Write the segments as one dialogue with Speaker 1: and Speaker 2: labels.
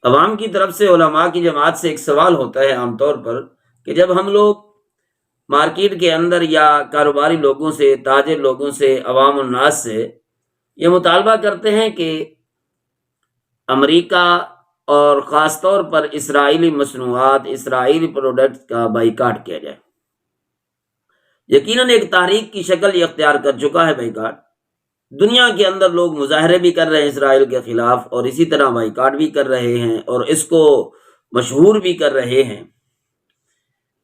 Speaker 1: عوام کی طرف سے علماء کی جماعت سے ایک سوال ہوتا ہے عام طور پر کہ جب ہم لوگ مارکیٹ کے اندر یا کاروباری لوگوں سے، تاجر لوگوں سے، عوام الناس سے یہ مطالبہ کرتے ہیں کہ امریکہ اور خاص طور پر اسرائیلی مصنوعات، اسرائیلی پروڈکٹس کا بائیکاٹ کیا جائے، یقیناً ایک تحریک کی شکل یہ اختیار کر چکا ہے بائیکاٹ۔ دنیا کے اندر لوگ مظاہرے بھی کر رہے ہیں اسرائیل کے خلاف، اور اسی طرح بائیکاٹ بھی کر رہے ہیں اور اس کو مشہور بھی کر رہے ہیں۔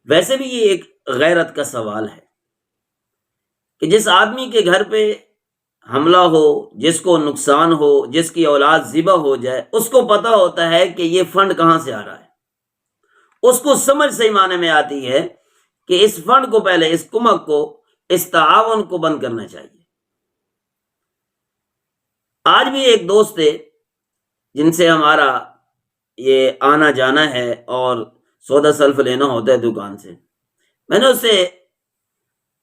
Speaker 1: ویسے بھی یہ ایک غیرت کا سوال ہے کہ جس آدمی کے گھر پہ حملہ ہو، جس کو نقصان ہو، جس کی اولاد ذبح ہو جائے، اس کو پتہ ہوتا ہے کہ یہ فنڈ کہاں سے آ رہا ہے۔ اس کو سمجھ صحیح معنی میں آتی ہے کہ اس فنڈ کو پہلے، اس کمک کو، اس تعاون کو بند کرنا چاہیے۔ آج بھی ایک دوست تھے جن سے ہمارا یہ آنا جانا ہے اور سودا سلف لینا ہوتا ہے دکان سے، میں نے اس سے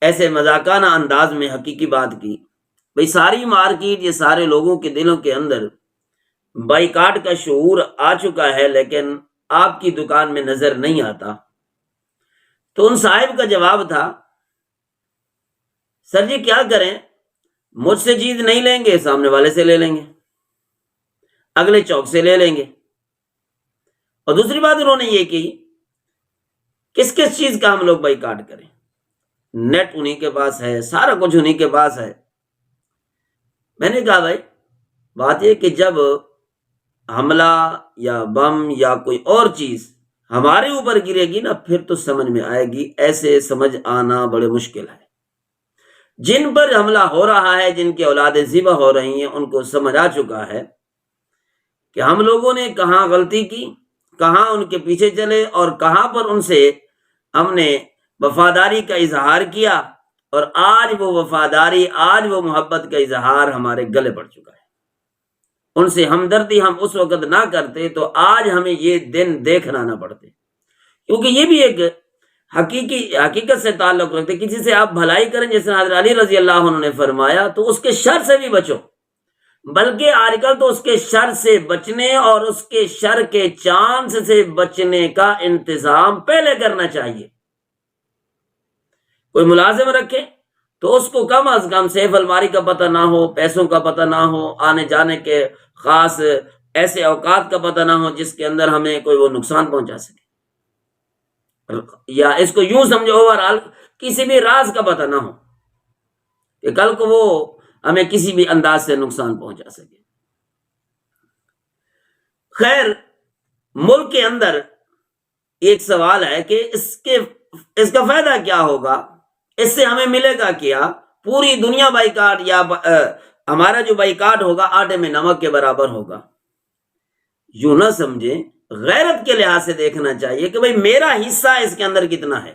Speaker 1: ایسے مذاقانہ انداز میں حقیقی بات کی، بھئی ساری مارکیٹ، یہ سارے لوگوں کے دلوں کے اندر بائیکاٹ کا شعور آ چکا ہے، لیکن آپ کی دکان میں نظر نہیں آتا۔ تو ان صاحب کا جواب تھا، سر جی کیا کریں، مجھ سے چیز نہیں لیں گے، سامنے والے سے لے لیں گے، اگلے چوک سے لے لیں گے۔ اور دوسری بات انہوں نے یہ کی، کس کس چیز کا ہم لوگ بائیکاٹ کریں، نیٹ انہی کے پاس ہے، سارا کچھ انہی کے پاس ہے۔ میں نے کہا بھائی بات یہ کہ جب حملہ یا بم یا کوئی اور چیز ہمارے اوپر گرے گی نا، پھر تو سمجھ میں آئے گی، ایسے سمجھ آنا بڑے مشکل ہے۔ جن پر حملہ ہو رہا ہے، جن کی اولادیں ذبح ہو رہی ہیں، ان کو سمجھ آ چکا ہے کہ ہم لوگوں نے کہاں غلطی کی، کہاں ان کے پیچھے چلے، اور کہاں پر ان سے ہم نے وفاداری کا اظہار کیا، اور آج وہ وفاداری، آج وہ محبت کا اظہار ہمارے گلے پڑ چکا ہے۔ ان سے ہمدردی ہم اس وقت نہ کرتے تو آج ہمیں یہ دن دیکھنا نہ پڑتے، کیونکہ یہ بھی ایک حقیقت سے تعلق رکھتے۔ کسی سے آپ بھلائی کریں، جیسے حضرت علی رضی اللہ عنہ نے فرمایا، تو اس کے شر سے بھی بچو، بلکہ آج کل تو اس کے شر سے بچنے اور اس کے شر کے چانس سے بچنے کا انتظام پہلے کرنا چاہیے۔ کوئی ملازم رکھے تو اس کو کم از کم سیف الماری کا پتہ نہ ہو، پیسوں کا پتہ نہ ہو، آنے جانے کے خاص ایسے اوقات کا پتہ نہ ہو جس کے اندر ہمیں کوئی وہ نقصان پہنچا سکے، یا اس کو یوں سمجھو اوورآل کسی بھی راز کا پتہ نہ ہو کہ کل کو وہ ہمیں کسی بھی انداز سے نقصان پہنچا سکے۔ خیر، ملک کے اندر ایک سوال ہے کہ اس کا فائدہ کیا ہوگا، اس سے ہمیں ملے گا کیا؟ پوری دنیا بائیکاٹ، یا ہمارا جو بائیکاٹ ہوگا آٹے میں نمک کے برابر ہوگا؟ یوں نہ سمجھیں، غیرت کے لحاظ سے دیکھنا چاہیے کہ بھئی میرا حصہ اس کے اندر کتنا ہے۔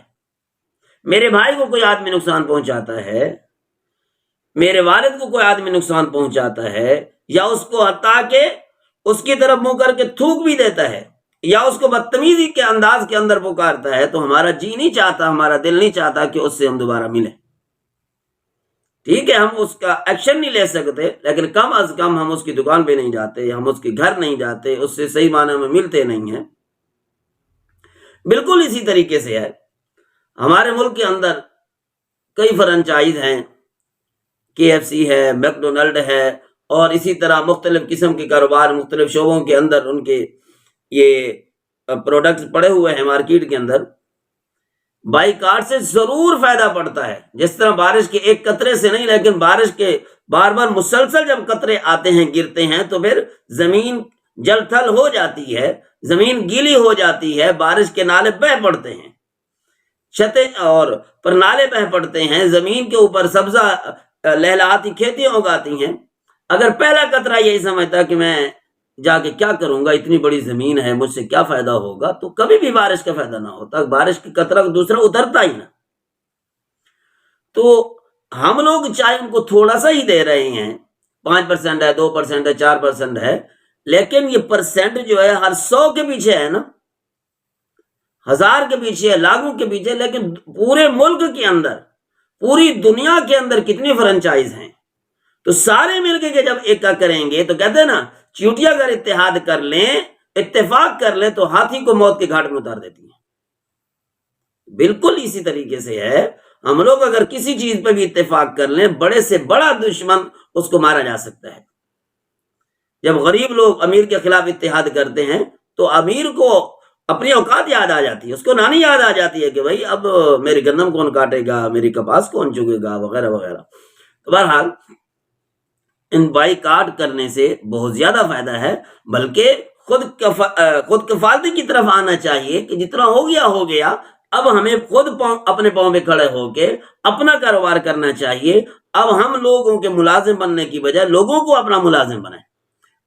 Speaker 1: میرے بھائی کو کوئی آدمی نقصان پہنچاتا ہے، میرے والد کو کوئی آدمی نقصان پہنچاتا ہے، یا اس کو حتیٰ کہ اس کی طرف منہ کر کے تھوک بھی دیتا ہے، یا اس کو بدتمیزی کے انداز کے اندر پکارتا ہے، تو ہمارا جی نہیں چاہتا، ہمارا دل نہیں چاہتا کہ اس سے ہم دوبارہ ملیں۔ ٹھیک ہے، ہم اس کا ایکشن نہیں لے سکتے، لیکن کم از کم ہم اس کی دکان پہ نہیں جاتے، ہم اس کے گھر نہیں جاتے، اس سے صحیح معنی میں ملتے نہیں ہیں۔ بالکل اسی طریقے سے ہے، ہمارے ملک کے اندر کئی فرنچائز ہیں، KFC ہے، میک ڈونلڈ ہے، اور اسی طرح مختلف قسم کے کاروبار مختلف شعبوں کے اندر ان کے یہ پروڈکٹس پڑے ہوئے ہیں مارکیٹ کے اندر۔ بائیکاٹ سے ضرور فائدہ پڑتا ہے، جس طرح بارش کے ایک قطرے سے نہیں، لیکن بارش کے بار بار مسلسل جب قطرے آتے ہیں، گرتے ہیں، تو پھر زمین جل تھل ہو جاتی ہے، زمین گیلی ہو جاتی ہے، بارش کے نالے بہہ پڑتے ہیں، چھتیں اور پر نالے بہہ پڑتے ہیں، زمین کے اوپر سبزہ لہلہاتی کھیتیاں اگاتی ہیں۔ اگر پہلا قطرہ یہی سمجھتا کہ میں جا کے کیا کروں گا، اتنی بڑی زمین ہے، مجھ سے کیا فائدہ ہوگا، تو کبھی بھی بارش کا فائدہ نہ ہوتا، بارش کی قطرہ دوسرا اترتا ہی نہ۔ تو ہم لوگ چاہے ان کو تھوڑا سا ہی دے رہے ہیں، 5% ہے، 2% ہے، 4% ہے، لیکن یہ پرسنٹ جو ہے ہر 100 کے پیچھے ہے نا، 1000 کے پیچھے ہے، لاکھوں کے پیچھے، لیکن پورے ملک کے اندر، پوری دنیا کے اندر کتنی فرنچائز ہیں؟ تو سارے مل کے جب ایک کریں گے، تو کہتے ہیں نا چیونٹیاں اگر اتحاد کر لیں اتفاق کر لیں تو ہاتھی کو موت کے گھاٹ میں اتار دیتی ہیں. بالکل اسی طریقے سے ہے، ہم لوگ اگر کسی چیز پہ بھی اتفاق کر لیں، بڑے سے بڑا دشمن اس کو مارا جا سکتا ہے. جب غریب لوگ امیر کے خلاف اتحاد کرتے ہیں تو امیر کو اپنی اوقات یاد آ جاتی ہے، اس کو نانی یاد آ جاتی ہے کہ بھائی اب میری گندم کون کاٹے گا، میری کپاس کون چگے گا، وغیرہ وغیرہ. تو بہرحال ان بائی کاٹ کرنے سے بہت زیادہ فائدہ ہے، بلکہ خود کفالتی کی طرف آنا چاہیے کہ جتنا ہو گیا، اب ہمیں خود اپنے پاؤں پہ کھڑے ہو کے اپنا کاروبار کرنا چاہیے. اب ہم لوگوں کے ملازم بننے کی بجائے لوگوں کو اپنا ملازم بنائیں.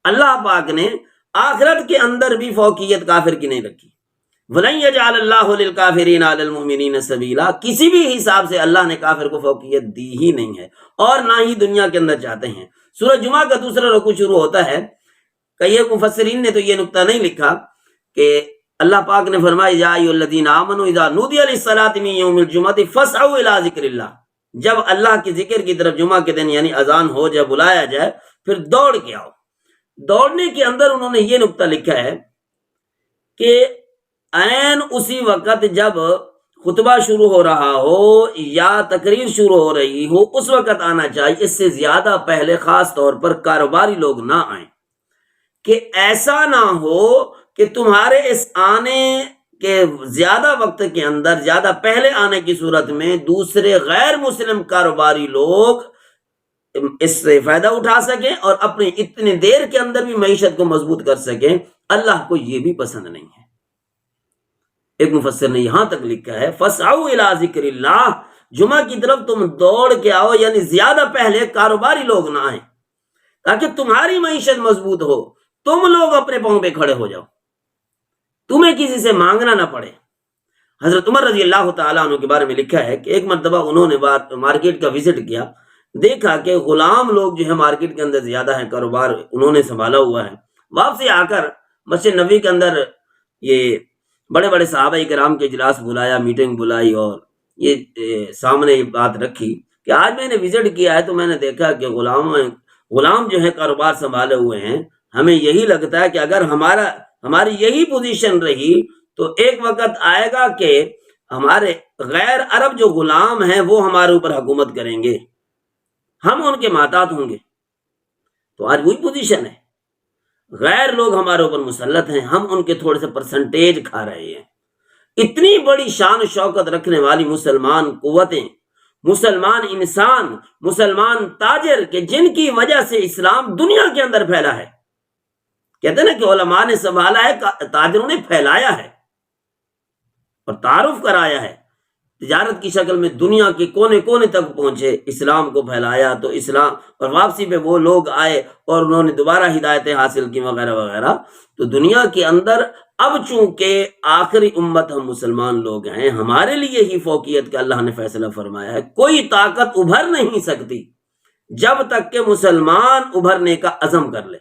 Speaker 1: اللہ پاک نے آخرت کے اندر بھی فوقیت کافر کی نہیں رکھی. وَلَن يَجْعَلَ اللَّهُ لِلْكَافِرِينَ عَلَى الْمُؤْمِنِينَ سَبِيلًا، کسی بھی حساب سے اللہ نے کافر کو فوقیت دی ہی نہیں ہے اور نہ ہی دنیا کے اندر چاہتے ہیں. سورہ جمعہ کا دوسرا رکوع شروع ہوتا ہے. کئی مفسرین نے تو یہ نقطہ نہیں لکھا کہ اللہ پاک نے فرمایا یا ایھا الذین آمنوا اذا نودی للصلاۃ من یوم الجمعۃ فاسعوا الی ذکر اللہ. جب اللہ کے ذکر کی طرف جمعہ کے دن یعنی اذان ہو جائے، بلایا جائے، پھر دوڑ کے آؤ. دوڑنے کے اندر انہوں نے یہ نقطہ لکھا ہے کہ عین اسی وقت جب خطبہ شروع ہو رہا ہو یا تقریر شروع ہو رہی ہو اس وقت آنا چاہیے. اس سے زیادہ پہلے خاص طور پر کاروباری لوگ نہ آئیں، کہ ایسا نہ ہو کہ تمہارے اس آنے کے زیادہ وقت کے اندر زیادہ پہلے آنے کی صورت میں دوسرے غیر مسلم کاروباری لوگ اس سے فائدہ اٹھا سکیں اور اپنی اتنی دیر کے اندر بھی معیشت کو مضبوط کر سکیں. اللہ کو یہ بھی پسند نہیں ہے. ایک مفسر نے یہاں تک لکھا ہے فَاسْعَوْا إِلَىٰ ذِكْرِ اللَّهِ، جمعہ کی طرف تم دوڑ کے آؤ، یعنی زیادہ پہلے کاروباری لوگ نہ آئیں تاکہ تمہاری معیشت مضبوط ہو، تم لوگ اپنے پاؤں پہ کھڑے ہو جاؤ، تمہیں کسی سے مانگنا نہ پڑے. حضرت عمر رضی اللہ تعالیٰ عنہ کے بارے میں لکھا ہے کہ ایک مرتبہ انہوں نے مارکیٹ کا وزٹ کیا، دیکھا کہ غلام لوگ جو ہے مارکیٹ کے اندر زیادہ ہیں، کاروبار انہوں نے سنبھالا ہوا ہے. واپسی آ کر مسجد نبوی کے اندر یہ بڑے بڑے صحابہ کرام کے اجلاس بلایا، میٹنگ بلائی اور یہ سامنے یہ بات رکھی کہ آج میں نے وزٹ کیا ہے تو میں نے دیکھا کہ غلام جو ہے کاروبار سنبھالے ہوئے ہیں. ہمیں یہی لگتا ہے کہ اگر ہماری یہی پوزیشن رہی تو ایک وقت آئے گا کہ ہمارے غیر عرب جو غلام ہیں وہ ہمارے اوپر حکومت کریں گے، ہم ان کے محتاط ہوں گے. تو آج وہی پوزیشن ہے، غیر لوگ ہمارے اوپر مسلط ہیں، ہم ان کے تھوڑے سے پرسنٹیج کھا رہے ہیں. اتنی بڑی شان و شوکت رکھنے والی مسلمان قوتیں، مسلمان انسان، مسلمان تاجر کہ جن کی وجہ سے اسلام دنیا کے اندر پھیلا ہے. کہتے ہیں نا کہ علماء نے سنبھالا ہے، تاجروں نے پھیلایا ہے اور تعارف کرایا ہے، تجارت کی شکل میں دنیا کے کونے کونے تک پہنچے، اسلام کو پھیلایا. تو اسلام اور واپسی پہ وہ لوگ آئے اور انہوں نے دوبارہ ہدایتیں حاصل کی وغیرہ وغیرہ. تو دنیا کے اندر اب چونکہ آخری امت ہم مسلمان لوگ ہیں، ہمارے لیے ہی فوقیت کا اللہ نے فیصلہ فرمایا ہے. کوئی طاقت ابھر نہیں سکتی جب تک کہ مسلمان ابھرنے کا عزم کر لے.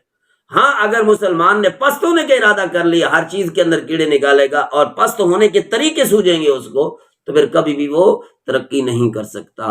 Speaker 1: ہاں اگر مسلمان نے پست ہونے کا ارادہ کر لیا، ہر چیز کے اندر کیڑے نکالے گا اور پست ہونے کے طریقے سوجیں گے اس کو، تو پھر کبھی بھی وہ ترقی نہیں کر سکتا.